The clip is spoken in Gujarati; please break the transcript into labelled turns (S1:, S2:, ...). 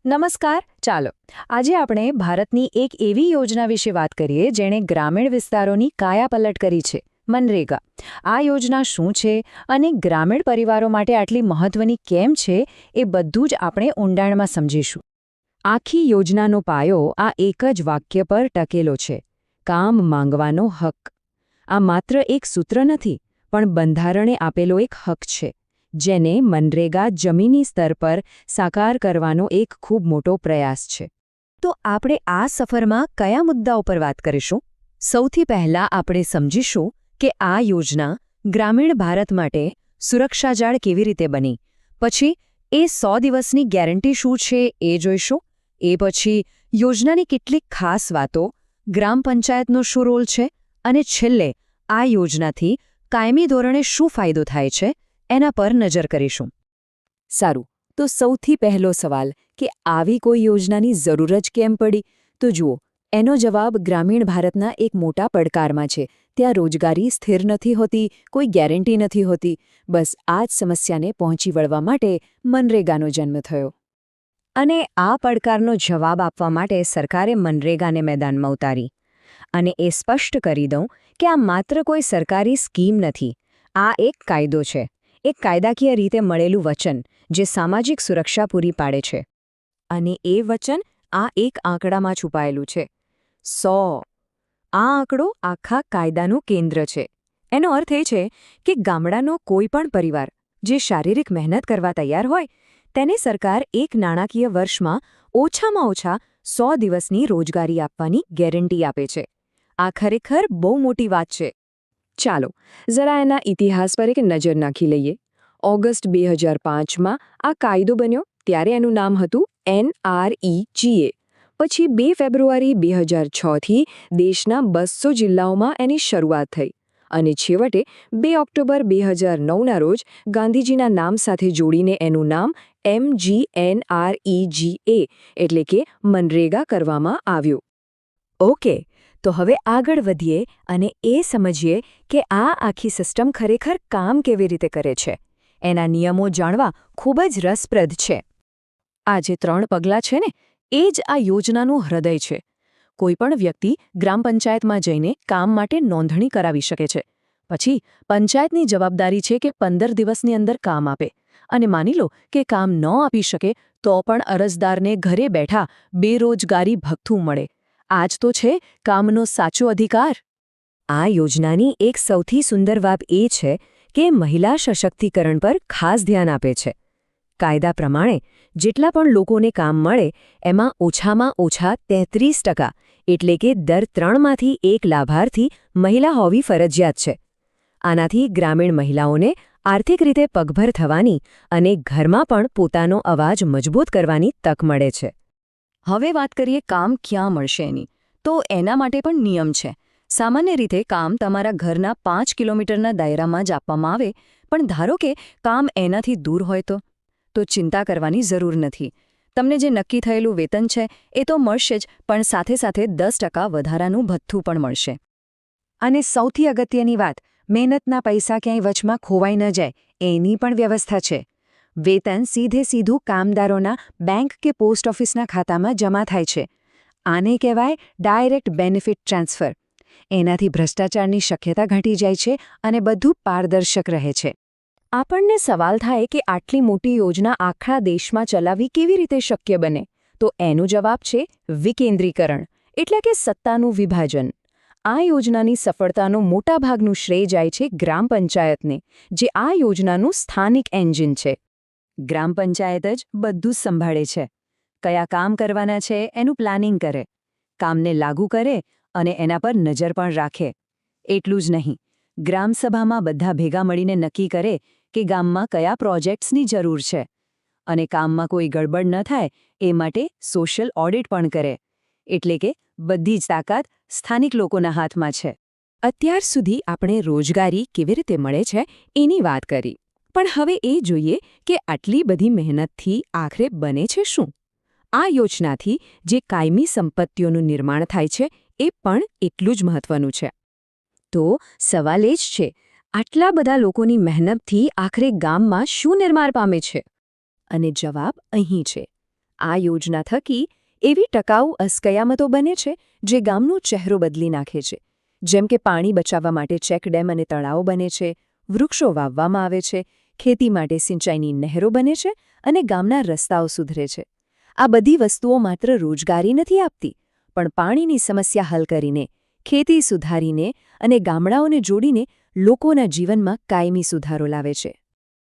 S1: નમસ્કાર. ચાલો આજે આપણે ભારતની એક એવી યોજના વિશે વાત કરીએ જેણે ગ્રામીણ વિસ્તારોની કાયાપલટ કરી છે, મનરેગા. આ યોજના શું છે અને ગ્રામીણ પરિવારો માટે આટલી મહત્વની કેમ છે એ બધું જ આપણે ઊંડાણમાં સમજીશું. આખી યોજનાનો પાયો આ એક જ વાક્ય પર ટકેલો છે: કામ માંગવાનો હક. આ માત્ર એક સૂત્ર નથી, પણ બંધારણે આપેલો એક હક છે, જેને મનરેગા જમીની સ્તર પર સાકાર કરવાનો એક ખૂબ મોટો પ્રયાસ છે. તો આપણે આ સફરમાં કયા મુદ્દાઓ પર વાત કરીશું? સૌથી પહેલા આપણે સમજીશું કે આ યોજના ગ્રામીણ ભારત માટે સુરક્ષાજાળ કેવી રીતે બની. પછી એ 100 દિવસની ગેરંટી શું છે એ જોઈશું. એ પછી યોજનાની કેટલીક ખાસ વાતો, ગ્રામ પંચાયતનો શું રોલ છે, અને છેલ્લે આ યોજનાથી કાયમી ધોરણે શું ફાયદો થાય છે એના પર નજર કરીશું. સારું, તો સૌથી પહેલો સવાલ કે આવી કોઈ યોજનાની જરૂર જ કેમ પડી? તો જુઓ, એનો જવાબ ગ્રામીણ ભારતના એક મોટા પડકારમાં છે. ત્યાં રોજગારી સ્થિર નથી હોતી, કોઈ ગેરંટી નથી હોતી. બસ આ જ સમસ્યાને પહોંચી વળવા માટે મનરેગાનો જન્મ થયો. અને આ પડકારનો જવાબ આપવા માટે સરકારે મનરેગાને મેદાનમાં ઉતારી. અને એ સ્પષ્ટ કરી દઉં કે આ માત્ર કોઈ સરકારી સ્કીમ નથી, આ એક કાયદો છે, એક કાયદાકીય રીતે મળેલું વચન જે સામાજિક સુરક્ષા પૂરી પાડે છે. અને એ વચન આ એક આંકડામાં છુપાયેલું છે: 100. આ આંકડો આખા કાયદાનું કેન્દ્ર છે. એનો અર્થ એ છે કે ગામડાનો કોઈ પણ પરિવાર જે શારીરિક મહેનત કરવા તૈયાર હોય, તેને સરકાર એક નાણાકીય વર્ષમાં ઓછામાં ઓછા 100 દિવસની રોજગારી આપવાની ગેરંટી આપે છે. આ ખરેખર બહુ મોટી વાત છે. ચાલો જરા એના ઇતિહાસ પર એક નજર નાખી લઈએ. ઓગસ્ટ 2005માં આ કાયદો બન્યો ત્યારે એનું નામ હતું NREGA. પછી 2 ફેબ્રુઆરી 2006થી દેશના 200 જિલ્લાઓમાં એની શરૂઆત થઈ. અને છેવટે 2 ઓક્ટોબર 2009ના રોજ ગાંધીજીના નામ સાથે જોડીને એનું નામ MGNREGA એટલે કે મનરેગા કરવામાં આવ્યું. ઓકે, તો હવે આગળ વધીએ અને એ સમજીએ કે આ આખી સિસ્ટમ ખરેખર કામ કેવી રીતે કરે છે. એના નિયમો જાણવા ખૂબ જ રસપ્રદ છે. આ જે 3 પગલાં છે ને, એ જ આ યોજનાનું હૃદય છે. કોઈપણ વ્યક્તિ ગ્રામ પંચાયતમાં જઈને કામ માટે નોંધણી કરાવી શકે છે. પછી પંચાયતની જવાબદારી છે કે 15 દિવસની અંદર કામ આપે. અને માની લો કે કામ ન આપી શકે તો પણ અરજદારને ઘરે બેઠા બેરોજગારી ભથ્થું મળે. આ જ તો છે કામનો સાચો અધિકાર. આ યોજનાની એક સૌથી સુંદર વાત એ છે કે મહિલા સશક્તિકરણ પર ખાસ ધ્યાન આપે છે. કાયદા પ્રમાણે જેટલા પણ લોકોને કામ મળે એમાં ઓછામાં ઓછા 33% એટલે કે દર 3માંથી 1 લાભાર્થી મહિલા હોવી ફરજિયાત છે. આનાથી ગ્રામીણ મહિલાઓને આર્થિક રીતે પગભર થવાની અને ઘરમાં પણ પોતાનો અવાજ મજબૂત કરવાની તક મળે છે. હવે વાત કરીએ કામ ક્યાં મળશે એની. તો એના માટે પણ નિયમ છે. સામાન્ય રીતે કામ તમારા ઘરના 5 કિલોમીટરના દાયરામાં જ આપવામાં આવે, પણ ધારો કે કામ એનાથી દૂર હોય તો ચિંતા કરવાની જરૂર નથી. તમને જે નક્કી થયેલું વેતન છે એ તો મળશે જ, પણ સાથે સાથે 10% વધારાનું ભથ્થું પણ મળશે. અને સૌથી અગત્યની વાત, મહેનતના પૈસા ક્યાંય વચમાં ખોવાઈ ન જાય એની પણ વ્યવસ્થા છે. વેતન સીધું કામદારોના બેંક કે પોસ્ટ ઓફિસના ખાતામાં જમા થાય છે. આને કહેવાય ડાયરેક્ટ બેનિફિટ ટ્રાન્સફર. એનાથી ભ્રષ્ટાચારની શક્યતા ઘટી જાય છે અને બધું પારદર્શક રહે છે. આપણને સવાલ થાય કે આટલી મોટી યોજના આખા દેશમાં ચલાવવી કેવી રીતે શક્ય બને? તો એનો જવાબ છે વિકેન્દ્રીકરણ, એટલે કે સત્તાનું વિભાજન. આ યોજનાની સફળતાનો મોટાભાગનું શ્રેય જાય છે ગ્રામ પંચાયતને, જે આ યોજનાનું સ્થાનિક એન્જિન છે. ગ્રામ પંચાયત જ બધું જ સંભાળે છે. કયા કામ કરવાના છે એનું પ્લાનિંગ કરે, કામને લાગુ કરે અને એના પર નજર પણ રાખે. એટલું જ નહીં, ગ્રામસભામાં બધા ભેગા મળીને નક્કી કરે કે ગામમાં કયા પ્રોજેક્ટ્સની જરૂર છે. અને કામમાં કોઈ ગડબડ ન થાય એ માટે સોશિયલ ઓડિટ પણ કરે. એટલે કે બધી જ તાકાત સ્થાનિક લોકોના હાથમાં છે. અત્યાર સુધી આપણે રોજગારી કેવી રીતે મળે છે એની વાત કરી, પણ હવે એ જોઈએ કે આટલી બધી મહેનતથી આખરે બને છે શું? આ યોજનાથી જે કાયમી સંપત્તિઓનું નિર્માણ થાય છે એ પણ એટલું જ મહત્વનું છે. તો સવાલ એ જ છે, આટલા બધા લોકોની મહેનતથી આખરે ગામમાં શું નિર્માણ પામે છે? અને જવાબ અહીં છે. આ યોજના થકી એવી ટકાઉ અસ્કયામતો બને છે જે ગામનો ચહેરો બદલી નાખે છે. જેમ કે પાણી બચાવવા માટે ચેકડેમ અને તળાવો બને છે, વૃક્ષો વાવવામાં આવે છે, ખેતી માટે સિંચાઈની નહેરો બને છે અને ગામના રસ્તાઓ સુધરે છે. આ બધી વસ્તુઓ માત્ર રોજગારી નથી આપતી, પણ પાણીની સમસ્યા હલ કરીને, ખેતી સુધારીને અને ગામડાઓને જોડીને લોકોના જીવનમાં કાયમી સુધારો લાવે છે.